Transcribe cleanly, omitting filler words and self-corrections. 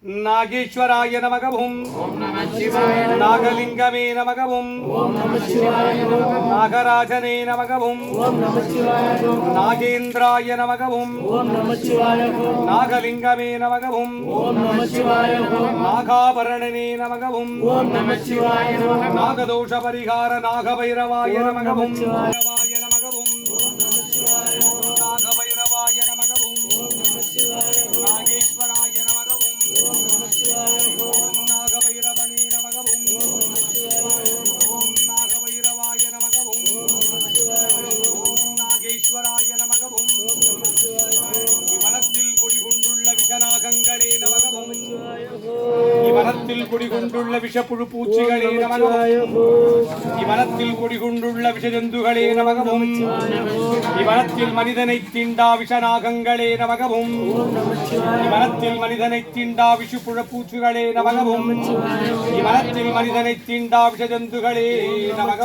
नागेश्वराय नमः नागलिंगमे नमः नागराजने नमः नागेन्द्राय नमः नागलिंगमे नमः नागाभरणने नमः नागदोष परिहार नागभैरवाय नमः नागभैरवाय नमः नागेश्वराय नमः नागभैरवने नमः नागभैरवाय नमः नागेश्वराय नमः இவனத்தில் குடிகொண்டுள்ள விஷநாகங்களே நமக இவனத்தில் குடிகொண்டுள்ள விஷப்புழு பூச்சிகளே நமக இவனத்தில் குடிகொண்டுள்ள விஷஜந்துகளே நமக இவனத்தில் மனிதனை தீண்டா விஷநாகங்களே நமக இவனத்தில் மனிதனை தீண்டா விஷப்புழு பூச்சிகளே நமக இவனத்தில் மனிதனை தீண்டா விஷஜந்துகளே நமக